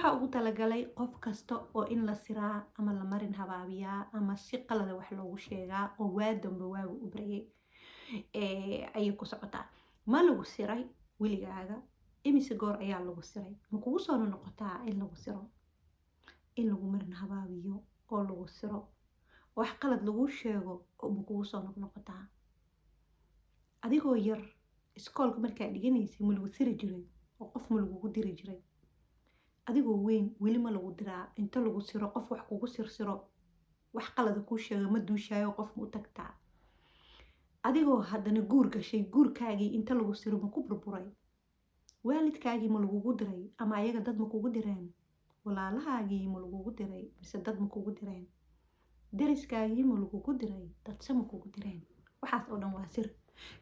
waxaa ugu talagalay qof kasta oo in la siraa ama la marin habaabiyaa ama si qalada wax loogu sheegaa oo waa dambe waagu u baryay ayay ku socotaa. Ma lagu siray weligaaga? imise goor ayaa lagu siray? ma kugu soo noqotaa in lagu siro, in lagu marin habaabiyo oo lagu siro, wax qalad lagu sheego oo ma kugu soo noqotaa? adigoo yar iskoolka markaa dhiganaysay ma lagu siri jiray oo qof ma lagugu diri jiray? adigoo weyn weli ma lagu diraa inta lagu siro qof wax kugu sirsiro wax qalada kuu sheego ma duushaayo qof ma u tagtaa? adigoo haddana guur gashay guurkaagii inta lagu siro ma ku burburay? waalidkaagii ma lagugu diray ama ayaga dad ma kugu direen? walaalahaagii ma lagugu diray mise dad ma kugu direen? dariskaagii ma lagugu diray dadse ma kugu direen? waxaas oo dhan waa sir.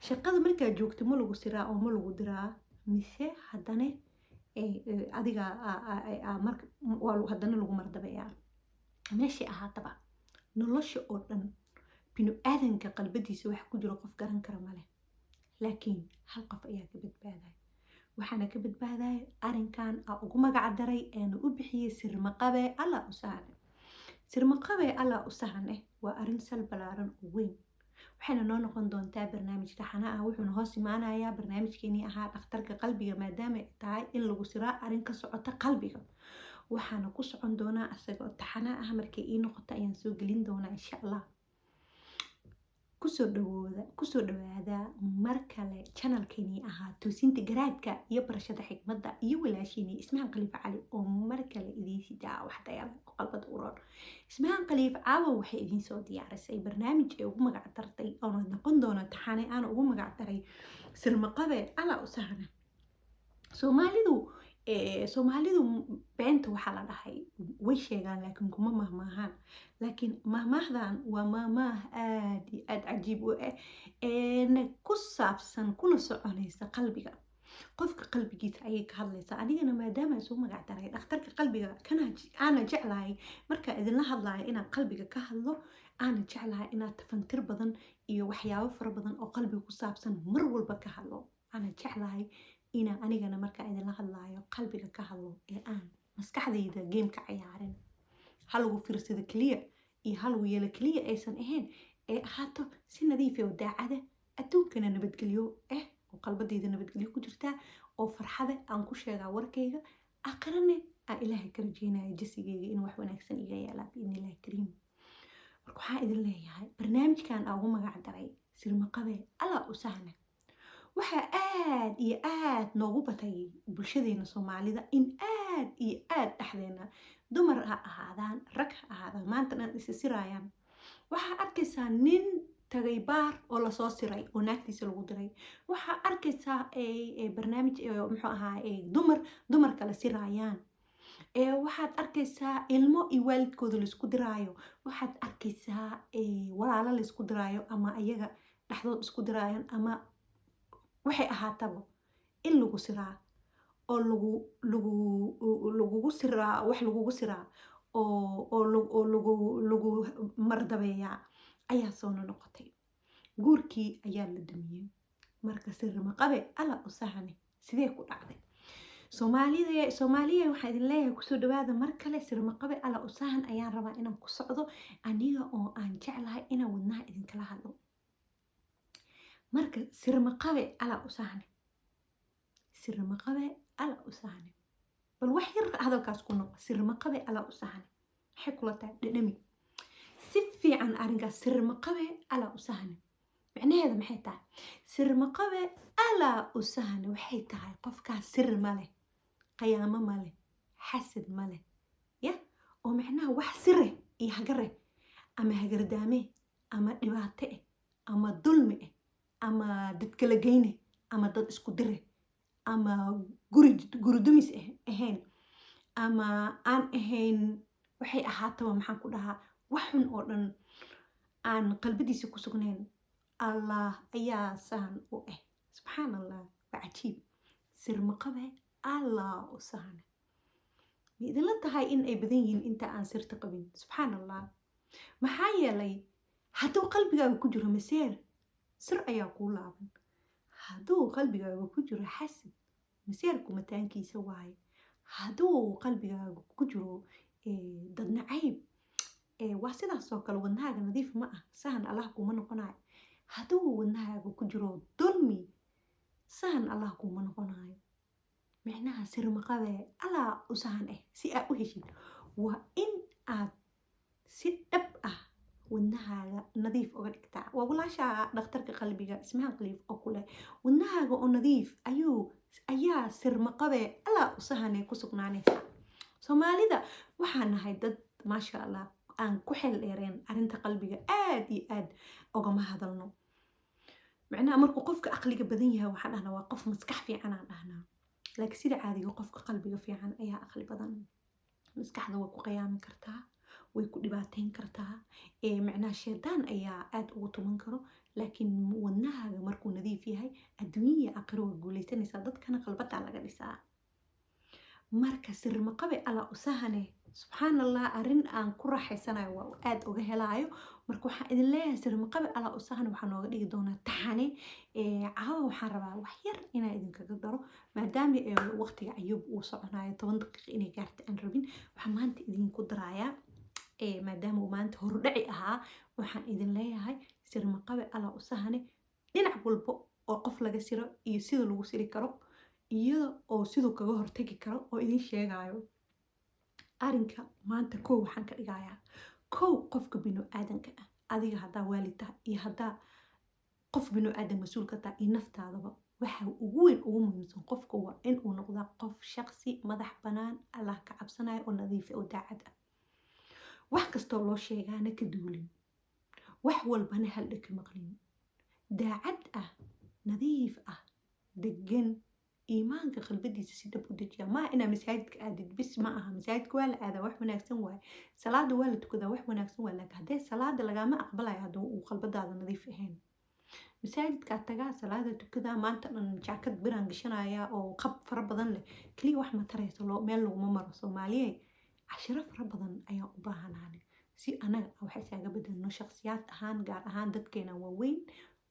shaqada markaa joogto ma lagu siraa oo ma lagu diraa mise haddana adiga haddana lagu mardabeeyaa? meeshii ahaataba nolosha oo dhan binu aadanka qalbadiisa wax ku jiro qof garan kara male, laakiin hal qof ayaa ka badbaadaya. waxaana ka badbaadaya arrinkan ugu magac daray eena u bixiyey sirmaqabe alla u sahane. sirmaqabe alla u sahane waa arrin sal balaaran oo weyn. waxayna noo noqon doontaa barnaamij taxana ah. wuxuuna hoos imaanayaa barnaamijkeenii ahaa dhakhtarka qalbiga, maadaama ay tahay in lagu siraa arrin ka socota qalbiga. waxaana ku socon doonaa isagoo taxana ah. markay ii noqoto ayaan soo gelin doonaa insha allah. kusoo dhawaada mar kale channelkeenii ahaa toosinta garaadka iyo barashada xikmadda iyo walaasheenii ismahan khaliifa cali oo mar kale idiin sidaa wax dayala oo qalbada uroon. ismahan khaliifa caawa waxay idiin soo diyaarisay barnaamij ay ugu magac dartay oo noqon doona taxane aan ugu magac daray sirmaqabe alla u sahana. soomaalidu beenta waxaa la dhahay way sheegaan laakiin kuma mahmaahaan. laakiin mahmaahdan waa mahmaah aad iyo aad cajiib u ah ku saabsan kuna soconaysa qalbiga. qofka qalbigiisa ayay ka hadlaysaa. anigana maadaama soo magac daray dhakhtarka qalbiga aana jeclahay markaa idinla hadlayo inaan qalbiga ka hadlo, aana jeclahay inaad tafantir badan iyo waxyaabo fara badan oo qalbiga ku saabsan mar walba ka hadlo. aana jeclahay inaan anigana markaa idinla hadlaayo qalbiga ka hadlo ee aan maskaxdayda geemka ciyaarin. halagu fiirsado keliya iyo halagu yeelo keliya aysan ahayn ee ahaato si nadiif oo daacada adduunkana nabadgelyo oo qalbadayda nabadgelyo ku jirtaa oo farxada aan ku sheegaa warkayga aqrane aan ilaahay ka rajeynayo jasigayga in wax wanaagsan iga yeelaa biidnillahi kariim. marka waxaan idin leeyahay barnaamijkan aan ugu magac daray sirmaqabe alla u sahne waxaa aad iyo aad noogu batay bulshadeena soomaalida in aad iyo aad dhexdeena dumar ha ahaadaan rag ha ahaadaan maanta dhan isa siraayaan. waxaa arkaysaa nin tagay baar oo lasoo siray oo naagtiisa lagu diray. waxaa arkaysaa barnaamij muxuu ahaa dumar kala siraayaan. waxaad arkaysaa ilmo iyo waalidkooda laisku diraayo. waxaad arkaysaa walaalo laisku diraayo ama ayaga dhexdood isku diraayaan ama waxay ahaataba in lagu siraa oo lagugu siraa wax lagugu siraa oo lagu mardabeeyaa ayaa soo noqotay. guurkii ayaa la dumiyey. marka sirmaqabe alla u sahane sidee ku dhacday? soomaaliya waxaa idin leeyahay kusoo dhawaada mar kale sirmaqabe alla u sahan ayaan rabaa inaan ku socdo aniga oo aan jeclahay inaan wadnaha idinkala hadlo. marka sirmaqabe alla u sahane bal wax yar hadalkaas ku noqo. sirmaqabe alla u sahane maxay kula tahay dhadhami si fiican arrinkaas. sirmaqabe alla u sahane macnaheeda maxay tahay? sirmaqabe alla u sahane waxay tahay qofkaas sir ma leh, qayaamo ma leh, xasad ma leh oo macnaha wax sire iyo hagare ama hagardaame ama dhibaato ama dulmi ama dad kala geyne ama dad isku dire ama guri dumis ahayn ama aan ahayn waxay ahaataba maxaan ku dhahaa wax xun oo dhan aan qalbadiisa ku sugnayn. allah ayaa sahan u subxaan allah waa cajiib. sirmaqabe allah u sahane ma idinla tahay in ay badan yihiin inta aan sirta qabin? subxaan allah. maxaa yeelay hadduu qalbigaaga ku jiro maseer sir ayaa kuu laaban. hadduu qalbigaaga ku jiro xasad maseerku mataankiisa waaye. hadduu qalbigaaga ku jiro dad nacayb waa sidaas oo kale wadnahaaga nadiif ma ah, sahan allah kuma noqonayo. hadduu wadnahaaga ku jiro dulmi, sahan allah kuma noqonayo. micnaha sirmaqabe allah u sahan si aad u heshid waa in aad si dhab ah wadnahaaga nadiif uga dhigtaa. waa walaasha dhakhtarka qalbiga ismahan qaliif oo kule wadnahaaga oo nadiif ayaa sirmaqabe allah u sahanay ku sugnaanaysa. soomaalida waxaan nahay dad maasha allah aan ku xeel dheereen arrinta qalbiga aad iyo aad ogama hadalno. macnaha markuu qofka aqliga badan yahay waxaan dhahnaa waa qof maskax fiican aan dhahnaa, laakiin sida caadiga qofka qalbiga fiican ayaa aqli badan. maskaxda way ku qiyaami kartaa, way ku dhibaateyn kartaa, macnaha shaydaan ayaa aad ugu tuman karo. laakiin wadnahaaga markuu nadiif yahay adduunya aakhiro waa guulaysanaysaa, dadkana qalbadaa laga dhisaa. marka sirmaqabe alla u sahane subxaan allah arrin aan ku raaxaysanayo waa aad uga helaayo. marka waxaan idin leeyahay sirmaqabe alla u sahane waxaa nooga dhigi doonaa taxane. caawa waxaan rabaa wax yar inaan idinkaga daro maadaama waqtiga cayuub uu soconayo 10 daqiiqo inay gaarta aan rabin. waxaan maanta idinku darayaa maadaama uu maanta hordhaci ahaa, waxaan idin leeyahay sirmaqabe alla u sahane dhinac walbo oo qof laga siro iyo sida lagu siri karo iyada oo siduu kaga hortagi karo oo idin sheegayo. arrinka maanta kow waxaan ka dhigayaa kow qofka binu-aadanka ah, adiga haddaa waalid tahay iyo haddaa qof binu-aadan mas-uulka tahay iyo naftaadaba, waxa ugu weyn ugu muhiimsan qofka waa inuu noqdaa qof shaqsi madax bannaan, allah ka cabsanayo oo nadiif oo daacad ah. wax kastoo loo sheegaana ka duulin, wax walbana haldha ka maqlin, daacad ah, nadiif ah, degan, iimaanka qalbadiisa si dhab u dejiya. maaha inaa masaajidka aadid bis ma aha, masaajidka waa la aadaa wax wanaagsan waaye, salaada waa la tukadaa wax wanaagsan waaye, laakiin haddee salaada lagaama aqbalayo hadduu uu qalbadaada nadiif ahayn. masaajidkaa tagaa salaada tukadaa maanta dhan jaakad biraan gashanaya oo qab fara badan leh, keliya wax ma tarayso meel laguma maro. soomaaliye cashiro fara badan ayaan u baahanahay si anaga wax isaga bedelno shakhsiyaad ahaan, gaar ahaan dadkeena waaweyn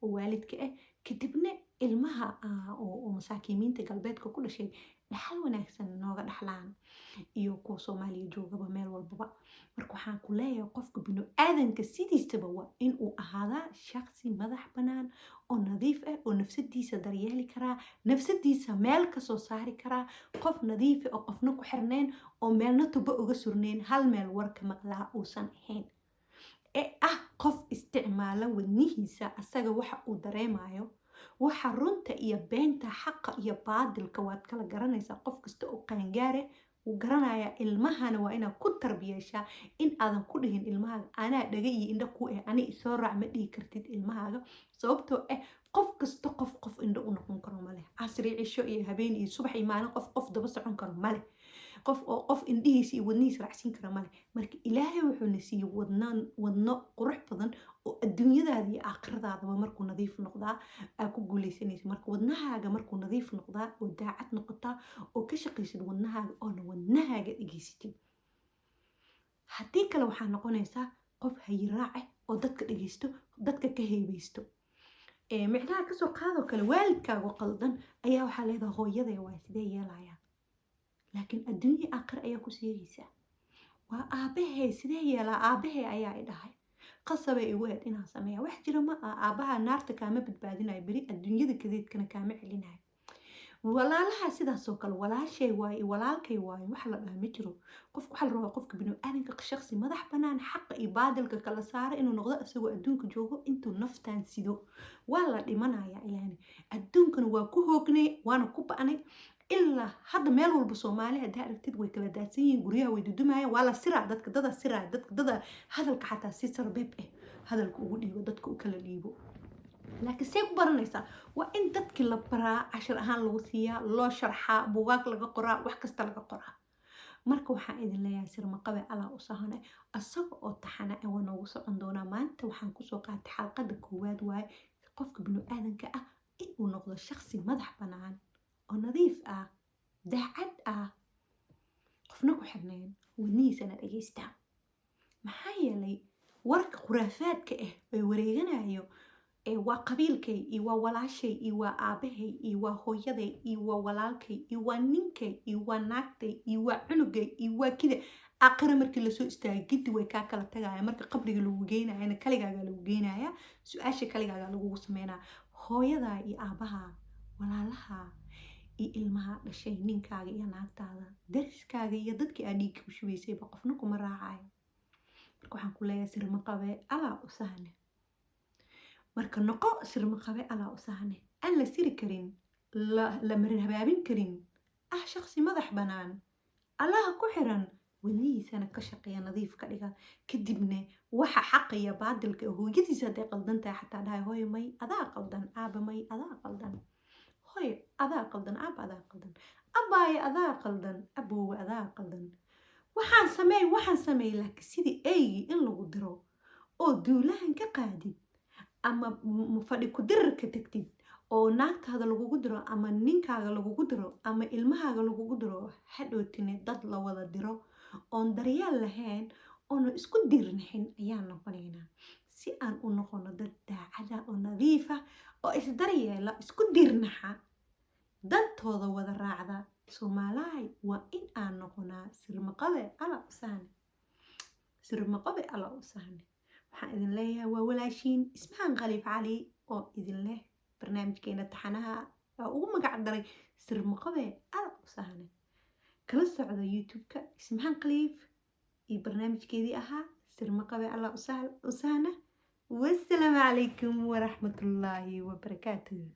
oo waalidka ah, kadibna ilmaha oo masaakiimiinta galbeedka ku dhashay dhaxal wanaagsan nooga dhaxlaan iyo kuwa Soomaaliya joogaba meel walbaba. marka waxaan ku leeyahay qofka binu-aadanka sidiisaba waa inuu ahaadaa shaqsi madax bannaan oo nadiif ah oo nafsadiisa daryeeli karaa, nafsadiisa meel ka soo saari karaa, qof nadiif ah oo qofna ku xirnayn oo meelna tuba uga surnayn, hal meel warka maqlaa uusan ahayn, qof isticmaala wadnihiisa asaga waxa uu dareemayo, waxa runta iyo beenta, xaqa iyo baadilka waad kala garanaysaa. qof kasta oo qaangaare wuu garanayaa. ilmahana waa inaad ku tarbiyeeshaa in aadan ku dhihin ilmahaaga anaa dhaga iyo indho ku ani isoo raac ma dhihi kartid ilmahaaga, sababtoo qof kasta qof indho u noqon karo male. casri cisho iyo habeen iyo subax iyo maalin qof daba socon karo male, qof indhihiisa iyo wadnihiisa raacsin kara male. marka ilaahay wuxuu na siiyey wadno qurux badan oo adduunyadaada iyo aakhiradaadaba markuu nadiif noqdaa aa ku guulaysanaysa. marka wadnahaaga markuu nadiif noqdaa oo daacad noqotaa oo ka shaqaysid wadnahaaga oona wadnahaaga dhegaysatid, haddii kale waxaa noqonaysaa qof hayiraace oo dadka dhegaysto, dadka ka heebaysto. micnaha kasoo qaadoo kale waalidkaaga qaldan ayaa waxaa leedahay hooyaday waa sidee yeelayaa, laakiin adduunya aakhir ayaa ku siiyeysaa. waa aabahey sidee yeelaa, aabahey ayaa i dhahay qasabay igu eed inaan sameeya. wax jira ma aha, aabaha naarta kaama badbaadinayo, beri adduunyada kadeedkana kaama celinayo. walaalaha sidaasoo kale walaashay waaye walaalkay waaye wax la dhaha ma jiro. qofka waxaa la rabaa qofka binu-aadanka shaqsi madax bannaan, xaqa iyo baadilka kala saara inuu noqdo isagoo adduunka joogo intuu naftaan sido. waa la dhimanaya ilaani, adduunkana waa ku hoognay waana ku ba'nay ilaa hadda meel walba. Soomaali haddaa aragtid way kala daadsan yihiin, guryaha way dudumayaan, waa la siraa dadka, dada siraa dada hadalka xataa si sarbeeb hadalka ugu dhiibo, dadka u kala dhiibo. laakiin see ku baranaysaa waa in dadkii la baraa, cashir ahaan lagu siiyaa, loo sharxaa, buugaag laga qoraa, wax kasta laga qoraa. marka waxaan idin leeyahay sirmaqabe allah u sahane asaga oo taxana waa noogu socon doonaa. maanta waxaan kusoo qaatay xalqada koowaad waaye qofka binu-aadanka ah inuu noqdo shaqsi madax bannaan oo nadiif ah, daacad ah, qofna ku xirnayn, wadnihiisana dhegaystaa. maxaa yeelay warka khuraafaadka ee wareeganayo waa qabiilkay iyo waa walaashay iyo waa aabahay iyo waa hooyaday iyo waa walaalkay iyo waa ninkay iyo waa naagtay iyo waa cunugay iyo waa kida aakhira markii lasoo istaagay gidi way kaa kala tagaaya marka qabriga lagu geynayana kaligaaga lagu geynaya su-aasha kaligaaga lagugu sameynaya hooyadaa iyo aabaha walaalaha iyo ilmaha dhashay ninkaaga iyo naagtaada dariskaaga iyo dadkii aad dhiigka u shubaysayba qofna kuma raacayo marka waxaan ku leeyahay sirma qabe alaa u sahne marka noqo sirma qabe alaa u sahne aan la siri karin la marin habaabin karin shaqsi madax banaan allaha ku xiran wadnihiisana ka shaqeeya nadiif ka dhiga kadibna waxa xaqa iyo baadilka hooyadiisa hadday qaldan tahay xataa dhahay hooyo may adaa qaldan aaba may adaa qaldan hooyo adaa qaldan aaba adaa qaldan abaaye adaa qaldan aboowe adaa qaldan waxaan sameey laakiin sidii eygii in lagu diro oo duulahan ka qaadid ama fadhi ku dirarka tagtid oo naagtaada lagugu diro ama ninkaaga lagugu diro ama ilmahaaga lagugu diro hadhootine dad la wada diro oon daryeel lahayn oona isku dirnaxin ayaan noqonaynaa si aan u noqono dad daacada oo nadiifa oo isdaryeela isku dirnaxa dantooda wada raacda soomaalahay waa in aan noqonaa sirmaqabe ala u sahne sirmaqabe ala u sahne waxaan idin leeyahay waa walaashiin ismahan khaliif cali oo idin leh barnaamijkeena taxanaha waa ugu magac daray sirmaqabe ala u sahne kala socda youtube-ka ismahan khaliif iyo barnaamijkeedii ahaa sirmaqabe ala u sahna wassalaamu calaykum waraxmatullaahi wabarakaatuh